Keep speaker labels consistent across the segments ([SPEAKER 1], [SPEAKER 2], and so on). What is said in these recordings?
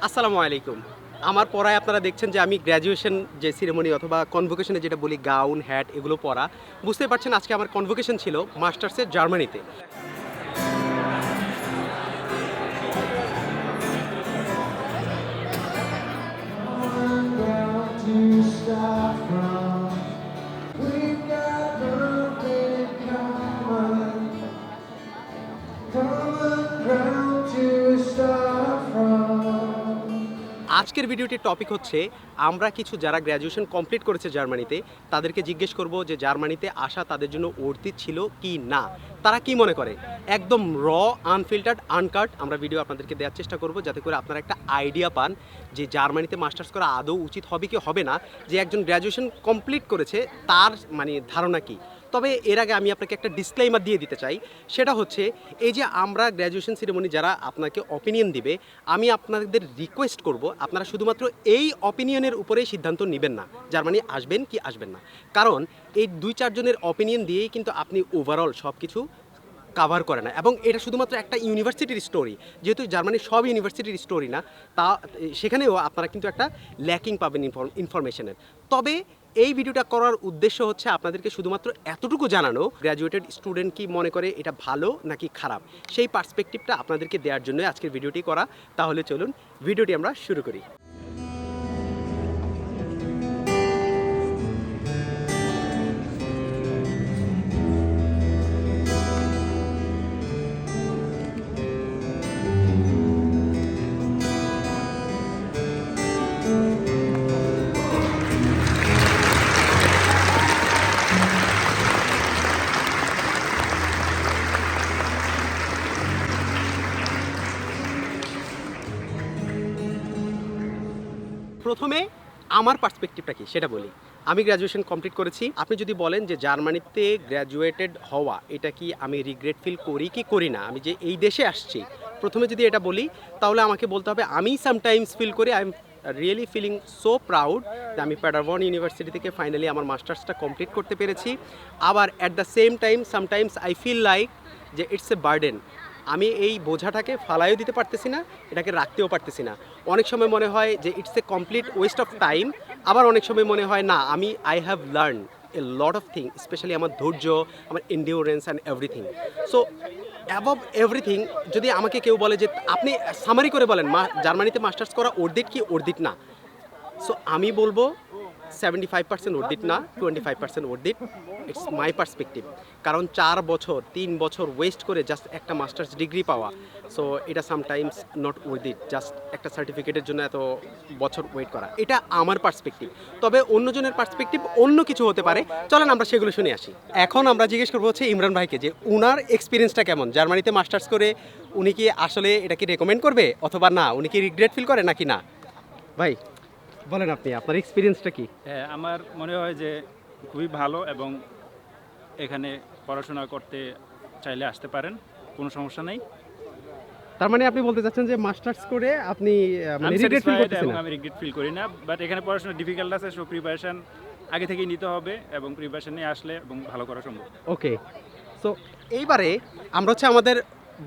[SPEAKER 1] আসসালামু আলাইকুম। আমার পড়ায় আপনারা দেখছেন যে আমি গ্র্যাজুয়েশন যে সিরিমনি অথবা কনভোকেশনে যেটা বলি গাউন, হ্যাট এগুলো পরা। বুঝতেই পারছেন আজকে আমার কনভোকেশন ছিল মাস্টার্সের জার্মানিতে।
[SPEAKER 2] To start from. We've got nothing in common ground to start from.
[SPEAKER 1] আজকের ভিডিওটির টপিক হচ্ছে আমরা কিছু যারা গ্র্যাজুয়েশন কমপ্লিট করেছে জার্মানিতে তাদেরকে জিজ্ঞেস করব যে জার্মানিতে আসা তাদের জন্য worth it ছিল কি না, তারা কি মনে করে। একদম আনফিল্টার্ড আনকাট আমরা ভিডিও আপনাদেরকে দেওয়ার চেষ্টা করব যাতে করে আপনারা একটা আইডিয়া পান যে জার্মানিতে মাস্টার্স করা আদৌ উচিত হবে কি হবে না, যে একজন গ্র্যাজুয়েশন কমপ্লিট করেছে তার মানে ধারণা কি। তবে এর আগে আমি আপনাকে একটা ডিসক্লেইমার দিয়ে দিতে চাই, সেটা হচ্ছে এই যে আমরা গ্র্যাজুয়েশন সিরিমনি যারা আপনাকে অপিনিয়ন দিবে, আমি আপনাদের রিকোয়েস্ট করব আপনারা শুধুমাত্র এই অপিনিয়নের উপরেই সিদ্ধান্ত নেবেন না জার্মানি আসবেন কি আসবেন না, কারণ এই 2-4 জনের অপিনিয়ন দিয়েই কিন্তু আপনি ওভারঅল সব কিছু কাভার করে না। এবং এটা শুধুমাত্র একটা ইউনিভার্সিটির স্টোরি, যেহেতু জার্মানির সব ইউনিভার্সিটির স্টোরি না, তা সেখানেও আপনারা কিন্তু একটা ল্যাকিং পাবেন ইনফরমেশনের। তবে এই ভিডিওটা করার উদ্দেশ্য হচ্ছে আপনাদেরকে শুধুমাত্র এতটুকু জানানো গ্র্যাজুয়েটেড স্টুডেন্ট কি মনে করে এটা ভালো নাকি খারাপ, সেই পার্সপেক্টিভটা আপনাদেরকে দেওয়ার জন্য আজকের ভিডিওটি করা। তাহলে চলুন ভিডিওটি আমরা শুরু করি। প্রথমে আমার পার্সপেক্টিভটা কি সেটা বলি। আমি গ্র্যাজুয়েশন কমপ্লিট করেছি। আপনি যদি বলেন যে জার্মানিতে গ্র্যাজুয়েটেড হওয়া এটা কি আমি রিগ্রেট ফিল করি কি করি না, আমি যে এই দেশে আসছি, প্রথমে যদি এটা বলি তাহলে আমাকে বলতে হবে আমি সামটাইমস ফিল করি I am really feeling so proud যে আমি প্যাডারবর্ন ইউনিভার্সিটি থেকে ফাইনালি আমার মাস্টার্সটা কমপ্লিট করতে পেরেছি। আবার at the same time sometimes I feel like যে ইটস এ বার্ডেন, আমি এই বোঝাটাকে ফালাইও দিতে পারতেছি না, এটাকে রাখতেও পারতেছি না। অনেক সময় মনে হয় যে it's A complete West of time, আবার অনেক সময় মনে হয় না আমি I have learn a lot of thing, specially আমার ধৈর্য, আমার endurance and everything. So above everything যদি আমাকে কেউ বলে যে আপনি সামারি করে বলেন জার্মানিতে মাস্টার্স করা অর্দিট কি অর্দিট না, সো আমি বলবো 75% ওর্থ ইট না, 25% worth it. It's my perspective. কারণ 4 বছর 3 বছর ওয়েস্ট করে জাস্ট একটা মাস্টার্স ডিগ্রি পাওয়া, সো এটা sometimes not worth it. Just একটা সার্টিফিকেটের জন্য এত বছর ওয়েট করা, এটা আমার পার্সপেক্টিভ। তবে অন্যজনের পার্সপেক্টিভ অন্য কিছু হতে পারে, চলেন আমরা সেগুলো শুনে আসি। এখন আমরা জিজ্ঞেস করবো হচ্ছে ইমরান ভাইকে যে উনার এক্সপিরিয়েন্সটা কেমন জার্মানিতে মাস্টার্স করে, উনি কি আসলে এটা কি রেকমেন্ড করবে অথবা না, উনি কি রিগ্রেট ফিল করে নাকি না। ভাই বলেন আপনি আপনার এক্সপিরিয়েন্সটা কি।
[SPEAKER 3] হ্যাঁ, আমার মনে হয় যে খুবই ভালো এবং এখানে পড়াশোনা করতে চাইলে আসতে পারেন, কোনো সমস্যা নেই।
[SPEAKER 1] তার মানে আপনি বলতে চাচ্ছেন যে মাস্টার্স করে আপনি মানে
[SPEAKER 3] আমি
[SPEAKER 1] রিগ্রেট ফিল
[SPEAKER 3] স্যাটিসফাইড
[SPEAKER 1] করতেছেন
[SPEAKER 3] এবং
[SPEAKER 1] না।
[SPEAKER 3] আমি রিগ্রেট ফিল করি না, বাট এখানে পড়াশোনা ডিফিকাল্ট আছে, সো প্রিপারেশন আগে থেকেই নিতে হবে এবং প্রিপারেশন নিয়ে আসলে এবং ভালো করা সম্ভব।
[SPEAKER 1] ওকে, সো এইবারে আমরা হচ্ছে আমাদের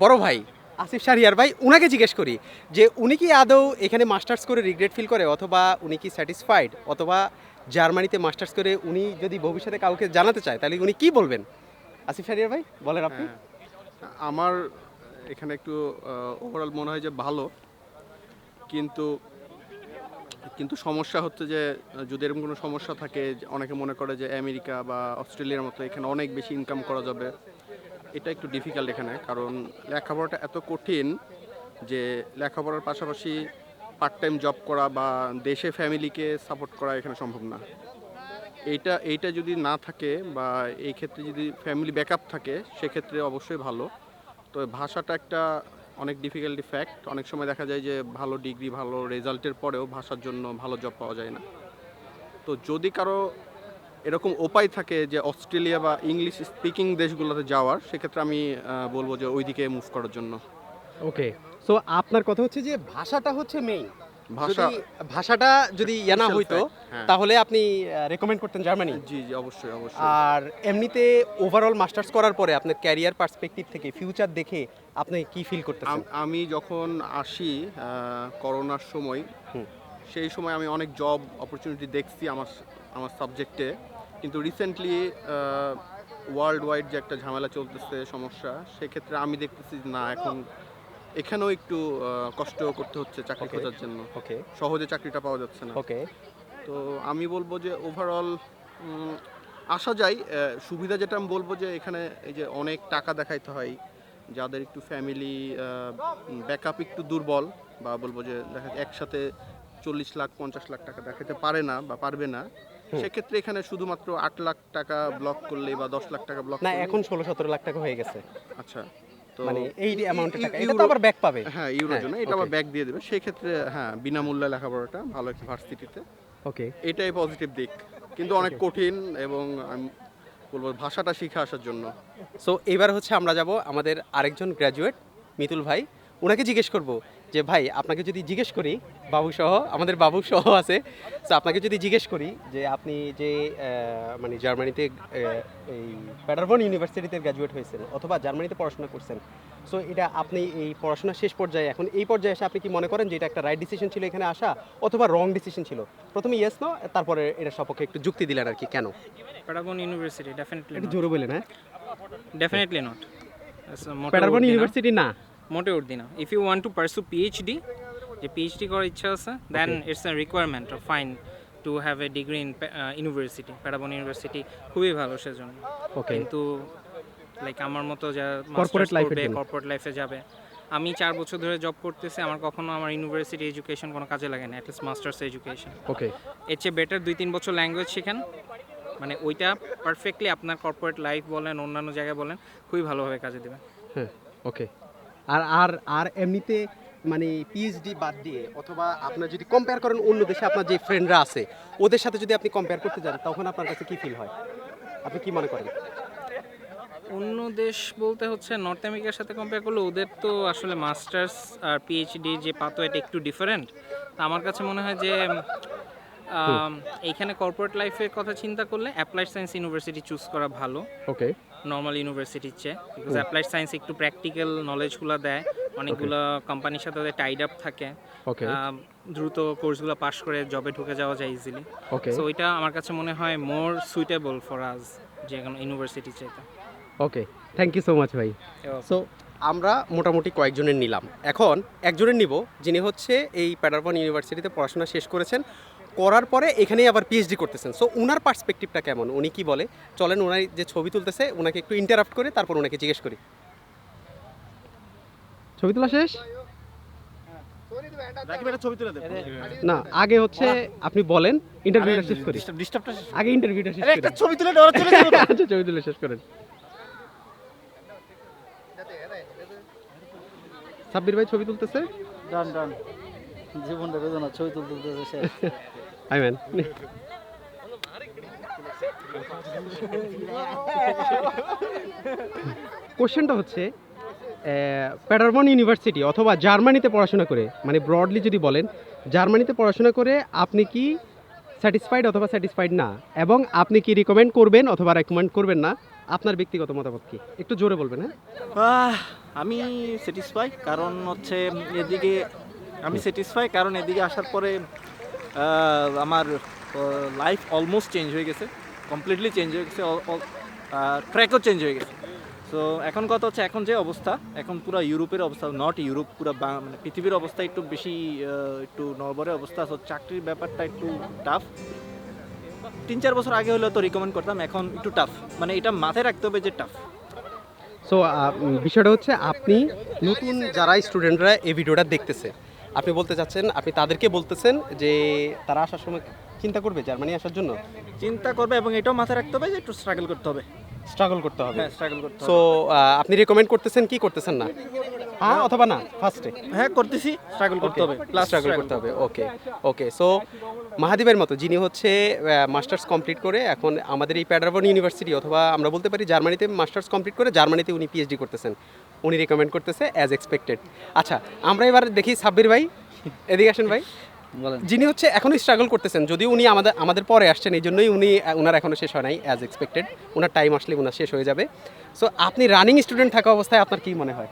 [SPEAKER 1] বড় ভাই আসিফ শাহরিয়ার ভাই, উনাকে জিজ্ঞেস করি যে উনি কি আদৌ এখানে মাস্টার্স করে রিগ্রেট ফিল করে অথবা উনি কি স্যাটিসফাইড, অথবা জার্মানিতে মাস্টার্স করে উনি যদি ভবিষ্যতে কাউকে জানাতে চায় তাহলে উনি কি বলবেন। আসিফ শাহরিয়ার ভাই বলেন আপনি।
[SPEAKER 4] আমার এখানে একটু ওভারঅল মনে হয় যে ভালো, কিন্তু কিন্তু সমস্যা হচ্ছে যে যদি এরকম কোনো সমস্যা থাকে, অনেকে মনে করে যে আমেরিকা বা অস্ট্রেলিয়ার মতো এখানে অনেক বেশি ইনকাম করা যাবে, এটা একটু ডিফিকাল্ট এখানে। কারণ লেখাপড়াটা এত কঠিন যে লেখাপড়ার পাশাপাশি পার্ট টাইম জব করা বা দেশে ফ্যামিলিকে সাপোর্ট করা এখানে সম্ভব না। এইটা যদি না থাকে বা এই ক্ষেত্রে যদি ফ্যামিলি ব্যাকআপ থাকে সেক্ষেত্রে অবশ্যই ভালো। তো ভাষাটা একটা অনেক ডিফিকাল্টি ফ্যাক্ট। অনেক সময় দেখা যায় যে ভালো ডিগ্রি ভালো রেজাল্টের পরেও ভাষার জন্য ভালো জব পাওয়া যায় না। তো যদি কারো এরকম উপায় থাকে যে অস্ট্রেলিয়া বা ইংলিশ স্পিকিং দেশগুলোতে যাওয়ার, সেক্ষেত্রে আমি বলবো যে ওইদিকে মুভ করার জন্য।
[SPEAKER 1] ওকে, সো আপনার কথা হচ্ছে যে ভাষাটা হচ্ছে মেইন,
[SPEAKER 4] ভাষা
[SPEAKER 1] যদি ভাষাটা যদি ইয়া না
[SPEAKER 4] Crucial
[SPEAKER 1] হইতো
[SPEAKER 4] fact, হ্যাঁ।
[SPEAKER 1] তাহলে আপনি রেকমেন্ড করতেন জার্মানি?
[SPEAKER 4] জি জি অবশ্যই অবশ্যই।
[SPEAKER 1] আর এমনিতে ওভারঅল মাস্টার্স করার পরে আপনার ক্যারিয়ার পার্সপেক্টিভ থেকে ফিউচার দেখে আপনি কি ফিল করতেছেন?
[SPEAKER 4] আমি যখন আসি করোনার সময়,
[SPEAKER 1] হুম।
[SPEAKER 4] সেই সময় আমি অনেক জব অপরচুনিটি দেখছি আমার আমার সাবজেক্টে, কিন্তু রিসেন্টলি ওয়ার্ল্ড ওয়াইড যে একটা ঝামেলা চলতেছে সমস্যা, সেক্ষেত্রে আমি দেখতেছি যে না, এখন এখানেও একটু কষ্ট করতে হচ্ছে চাকরি
[SPEAKER 1] Okay.
[SPEAKER 4] খোঁজার জন্য,
[SPEAKER 1] ওকে
[SPEAKER 4] সহজে চাকরিটা পাওয়া যাচ্ছে না।
[SPEAKER 1] ওকে
[SPEAKER 4] তো আমি বলবো যে ওভারঅল আসা যায়। সুবিধা যেটা আমি বলবো যে এখানে এই যে অনেক টাকা দেখাইতে হয়, যাদের একটু ফ্যামিলি ব্যাকআপ একটু দুর্বল, বা বলবো যে দেখা যায় একসাথে 40 লাখ 50 লাখ টাকা দেখাতে পারে না বা পারবে না, সেক্ষেত্রে এখানে শুধুমাত্র 8 লাখ টাকা ব্লক করলে বা 10 লাখ টাকা ব্লক
[SPEAKER 1] না
[SPEAKER 4] করলে,
[SPEAKER 1] এখন 16-17 লাখ টাকা হয়ে গেছে,
[SPEAKER 4] আচ্ছা, তো
[SPEAKER 1] মানে এই অ্যামাউন্টের টাকা, এটা তো
[SPEAKER 4] ইউরো-
[SPEAKER 1] আবার ব্যাক পাবে।
[SPEAKER 4] হ্যাঁ ইউরোর
[SPEAKER 1] হ্যাঁ,
[SPEAKER 4] জন্য এটা আবার
[SPEAKER 1] okay.
[SPEAKER 4] ব্যাক দিয়ে দেবে, সেক্ষেত্রে হ্যাঁ বিনামূল্যে লেখাপড়াটা ভালো একটা ভার্সিটিতে,
[SPEAKER 1] ওকে
[SPEAKER 4] এটাই পজিটিভ দিক। কিন্তু অনেক কঠিন, এবং আমি বলবো ভাষাটা শিখে আসার জন্য।
[SPEAKER 1] সো এবার হচ্ছে আমরা যাব আমাদের আরেকজন গ্র্যাজুয়েট মিতুল ভাই, ওনাকে জিজ্ঞেস করব যে ভাই আপনাকে যদি জিজ্ঞেস করি, বাবু সহ আমাদের বাবু সহ আছে, তো আপনাকে যদি জিজ্ঞেস করি যে আপনি যে মানে জার্মানিতে এই প্যাডারবন ইউনিভার্সিটিতে গ্র্যাজুয়েট হয়েছেন অথবা জার্মানিতে পড়াশোনা করছেন, সো এটা আপনি এই পড়াশোনা শেষ পর্যায়ে এখন এই পর্যায়ে এসে আপনি কি মনে করেন যে এটা একটা রাইট ডিসিশন ছিল এখানে আসা, অথবা রং ডিসিশন ছিল? প্রথমে ইয়েস নো, তারপরে এটার সপক্ষে একটু যুক্তি দিলেন আর কি, কেন?
[SPEAKER 5] Paragon University, definitely
[SPEAKER 1] একটু
[SPEAKER 5] not.
[SPEAKER 1] জোরে বলেন। হ্যাঁ,
[SPEAKER 5] Definitely not.
[SPEAKER 1] প্যাডারবন ইউনিভার্সিটি না।
[SPEAKER 5] মোটে উঠদি না। If you want to pursue PhD, যে PhD করার ইচ্ছা আছে, then it's a requirement of fine to have a degree in university. Paragon University খুবই ভালো সেজন্য।
[SPEAKER 1] ওকে
[SPEAKER 5] কিন্তু লাইক আমার মতো যারা
[SPEAKER 1] Corporate life এর জন্য।
[SPEAKER 5] কর্পোরেট লাইফে যাবে, আমি 4 বছর ধরে জব করতেছি, আমার কখনো আমার ইউনিভার্সিটি এডুকেশন কোনো কাজে লাগে না, অ্যাটলিস্ট মাস্টার্স এডুকেশন।
[SPEAKER 1] ওকে
[SPEAKER 5] এর চেয়ে বেটার 2-3 বছর ল্যাঙ্গুয়েজ শেখেন, মানে ওইটা পারফেক্টলি আপনার কর্পোরেট লাইফ বলেন অন্যান্য জায়গায় বলেন খুবই ভালোভাবে কাজে দেবে।
[SPEAKER 1] হ্যাঁ ওকে। আর আর আর এমনিতে মানে পিএইচডি বাদ দিয়ে অথবা আপনার যদি কম্পেয়ার করেন অন্য দেশে আপনার যে ফ্রেন্ডরা আছে ওদের সাথে যদি আপনি কম্পেয়ার করতে যান, তখন আপনার কাছে কি ফিল হয়, আপনি কি মনে করেন?
[SPEAKER 5] অন্য দেশ বলতে হচ্ছে নর্থ আমেরিকার সাথে কম্পেয়ার করলে ওদের তো আসলে মাস্টার্স আর পিএইচডি যে পাতো এটা একটু ডিফারেন্ট। আমার কাছে মনে হয় যে এইখানে কর্পোরেট লাইফের কথা চিন্তা করলে অ্যাপ্লাইড সায়েন্স ইউনিভার্সিটি চুজ করা ভালো
[SPEAKER 1] ওকে
[SPEAKER 5] নর্মাল ইউনিভার্সিটির চেয়ে, বিকজ অ্যাপ্লাইড সায়েন্স একটু প্র্যাকটিক্যাল নলেজগুলো দেয়, অনেকগুলো কোম্পানির সাথে ওদের টাইড আপ থাকে,
[SPEAKER 1] ওকে
[SPEAKER 5] দ্রুত কোর্সগুলো পাশ করে জবে ঢুকে যাওয়া যায় ইজিলি।
[SPEAKER 1] ওকে
[SPEAKER 5] সো ওইটা আমার কাছে মনে হয় মোর সুইটেবল ফর আস যে কোনো ইউনিভার্সিটি চাইতে।
[SPEAKER 1] ওকে, থ্যাংক ইউ সো মাচ ভাই। সো আমরা মোটামুটি কয়েকজনের নিলাম, এখন একজনের নিব যিনি হচ্ছে এই প্যাডারবন ইউনিভার্সিটিতে পড়াশোনা শেষ করেছেন, করার পরে এখানেই আবার পিএইচডি করতেছেন। সো ওনার পার্সপেক্টিভটা কেমন, উনি কি বলে, চলেন ওনার যে ছবি তুলতেছে ওনাকে একটু ইন্টারাপ্ট করে তারপর ওনাকে জিজ্ঞেস করি। ছবি তোলা শেষ? না, আগে হচ্ছে আপনি বলেন, ইন্টারভিউটা শেষ করি, আগে ইন্টারভিউটা শেষ করি,
[SPEAKER 6] ছবি তুলে দেওয়া চলে যাবে তো।
[SPEAKER 1] আচ্ছা ছবি তুলে শেষ করেন। সাব্বির ভাই ছবি তুলতেছে।
[SPEAKER 6] ডান ডান জীবনটা বেদনা, ছবি তুলতে তুলতে শেষ।
[SPEAKER 1] আই ম্যান, কোশ্চেনটা হচ্ছে প্যাডারবন ইউনিভার্সিটি অথবা জার্মানিতে পড়াশোনা করে, মানে ব্রডলি যদি বলেন জার্মানিতে পড়াশোনা করে আপনি কি স্যাটিসফাইড অথবা স্যাটিসফাইড না, এবং আপনি কি রিকমেন্ড করবেন অথবা রেকমেন্ড করবেন না, আপনার ব্যক্তিগত মতামত কি, একটু জোরে বলবেন। হ্যাঁ,
[SPEAKER 6] আমি স্যাটিসফাই, কারণ হচ্ছে এদিকে আমি স্যাটিসফাই কারণ এদিকে আসার পরে আমার লাইফ অলমোস্ট চেঞ্জ হয়ে গেছে, কমপ্লিটলি চেঞ্জ হয়ে গেছে, ট্র্যাকও চেঞ্জ হয়ে গেছে। সো এখন কথা হচ্ছে, এখন যে অবস্থা, এখন পুরো ইউরোপের অবস্থা, নট ইউরোপ, পুরো মানে পৃথিবীর অবস্থা একটু বেশি একটু নড়বড়ে অবস্থা। সো চাকরির ব্যাপারটা একটু টাফ। 3-4 বছর আগে হলেও তো রিকমেন্ড করতাম, এখন একটু টাফ, মানে এটা মাথায় রাখতে হবে যে টাফ।
[SPEAKER 1] সো বিষয়টা হচ্ছে আপনি নতুন যারা স্টুডেন্টরা এই ভিডিওটা দেখতেছে, আপনি বলতে চাচ্ছেন, আপনি তাদেরকে বলতেছেন যে তারা আসার সময় চিন্তা করবে জার্মানি আসার জন্য,
[SPEAKER 6] চিন্তা করবে, এবং এটাও মাথায় রাখতে হবে যে একটু স্ট্রাগল করতে হবে।
[SPEAKER 1] স্ট্রাগল করতে হবে।
[SPEAKER 6] হ্যাঁ, স্ট্রাগল করতে হবে।
[SPEAKER 1] সো আপনি রেকমেন্ড করতেছেন কি করতেছেন না, হ্যাঁ অথবা না, ফার্স্টে
[SPEAKER 6] হ্যাঁ করতেছি, স্ট্রাগল করতে হবে, প্লাস
[SPEAKER 1] স্ট্রাগল করতে হবে। ওকে ওকে। সো মাহাদীবের মতো যিনি হচ্ছে মাস্টার্স কমপ্লিট করে এখন আমাদের এই প্যাডারবন ইউনিভার্সিটি অথবা আমরা বলতে পারি জার্মানিতে মাস্টার্স কমপ্লিট করে জার্মানিতে উনি পিএইচডি করতেছেন, উনি রেকমেন্ড করতেছে অ্যাজ এক্সপেক্টেড। আচ্ছা, আমরা এবার দেখি সাব্বির ভাই, এদিকে আসেন ভাই,
[SPEAKER 7] বলেন।
[SPEAKER 1] যিনি হচ্ছে এখনো স্ট্রাগল করতেছেন, যদিও উনি আমাদের পরে আসছেন, এই জন্যই ওনার এখনো শেষ হয় নাই অ্যাজ এক্সপেক্টেড। ওনার টাইম আসলে ওনার শেষ হয়ে যাবে। সো আপনি রানিং স্টুডেন্ট থাকা অবস্থায় আপনার কি মনে হয়?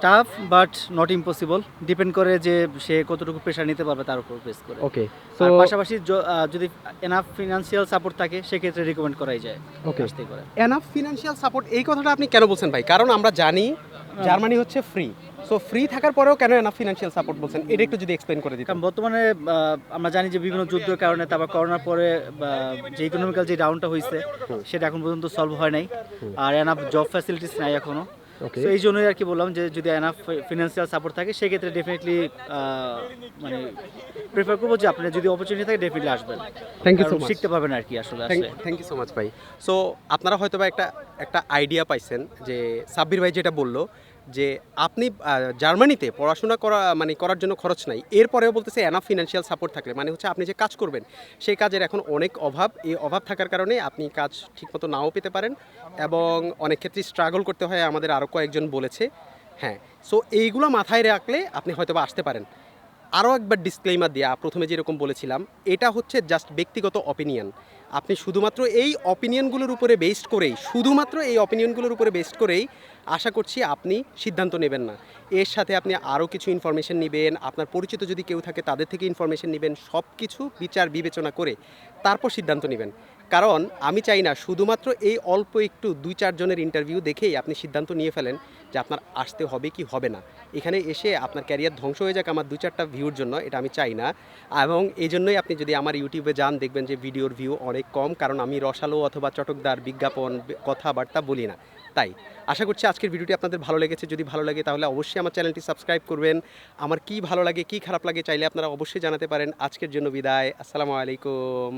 [SPEAKER 7] Tough but not impossible, depend করে যে সে কতটুকু প্রেশার নিতে পারবে তার উপর বেস করে।
[SPEAKER 1] ওকে,
[SPEAKER 7] আর পাশাপাশি যদি এনাফ ফিনান্সিয়াল সাপোর্ট থাকে সেক্ষেত্রে রিকমেন্ড করাই যায়
[SPEAKER 1] ওকে।
[SPEAKER 7] আসতে করে।
[SPEAKER 1] এনাফ ফিনান্সিয়াল সাপোর্ট, এই কথাটা আপনি কেন বলছেন ভাই? কারণ আমরা জানি জার্মানি হচ্ছে ফ্রি, সো ফ্রি থাকার পরেও কেন এনাফ ফিনান্সিয়াল সাপোর্ট বলছেন, এটা একটু যদি এক্সপ্লেইন করে দিতেন।
[SPEAKER 7] কারণ বর্তমানে আমরা জানি যে বিভিন্ন যুদ্ধের কারণে, তারপর করোনার পরে যে ইকোনমিক্যাল যে ডাউনটা হয়েছে সেটা এখন পর্যন্ত সলভ হয় নাই, আর এনাফ জব ফ্যাসিলিটিস নাই এখনো।
[SPEAKER 1] ওকে,
[SPEAKER 7] তো এই জন্যই আর কি বললাম যে যদি এনাফ ফিনান্সিয়াল সাপোর্ট থাকে সেক্ষেত্রে ডেফিনেটলি মানে প্রেফার করবো যে আপনি যদি অপরচুনিটি থাকে ডেফিনেটলি আসবেন,
[SPEAKER 1] থ্যাংক ইউ সো
[SPEAKER 7] কারণ
[SPEAKER 1] মাচ।
[SPEAKER 7] শিখতে পারবেন আর কি আসলে আসলে।
[SPEAKER 1] থ্যাংক ইউ সো মাচ ভাই। সো আপনারা হয়তো বা একটা আইডিয়া পাইছেন যে সাব্বির ভাই যেটা বললো যে আপনি জার্মানিতে পড়াশোনা করার জন্য খরচ নাই, এরপরেও বলতেছে এনাফ ফিনান্সিয়াল সাপোর্ট থাকলে, মানে হচ্ছে আপনি যে কাজ করবেন সেই কাজের এখন অনেক অভাব, এই অভাব থাকার কারণে আপনি কাজ ঠিকমতো নাও পেতে পারেন এবং অনেক ক্ষেত্রে স্ট্রাগল করতে হয়, আমাদের আরও কয়েকজন বলেছে। হ্যাঁ, সো এইগুলো মাথায় রাখলে আপনি হয়তো বা আসতে পারেন। আরও একবার ডিসক্লেইমার দেওয়া, প্রথমে যেরকম বলেছিলাম, এটা হচ্ছে জাস্ট ব্যক্তিগত অপিনিয়ন। আপনি শুধুমাত্র এই অপিনিয়নগুলোর উপরে বেসড করেই আশা করছি আপনি সিদ্ধান্ত নেবেন না। এর সাথে আপনি আরও কিছু ইনফরমেশন নেবেন, আপনার পরিচিত যদি কেউ থাকে তাদের থেকে ইনফরমেশন নেবেন, সব কিছু বিচার বিবেচনা করে তারপর সিদ্ধান্ত নেবেন। কারণ আমি চাই না শুধুমাত্র এই অল্প একটু 2-4 জনের ইন্টারভিউ দেখেই আপনি সিদ্ধান্ত নিয়ে ফেলেন যে আপনার আসতে হবে কি হবে না। এখানে এসে আপনার ক্যারিয়ার ধ্বংস হয়ে যাক আমার 2-4টা ভিউর জন্য, এটা আমি চাই না। এবং এই জন্যই আপনি যদি আমার ইউটিউবে যান দেখবেন যে ভিডিওর ভিউ অনেক কম, কারণ আমি রসালো অথবা চটকদার বিজ্ঞাপন কথাবার্তা বলি না। তাই আশা করছি আজকের ভিডিওটি আপনাদের ভালো লেগেছে। যদি ভালো লাগে তাহলে অবশ্যই আমার চ্যানেলটি সাবস্ক্রাইব করবেন। আমার কি ভালো লাগে কি খারাপ লাগে চাইলে আপনারা অবশ্যই জানাতে পারেন। আজকের জন্য বিদায়, আসসালামু আলাইকুম।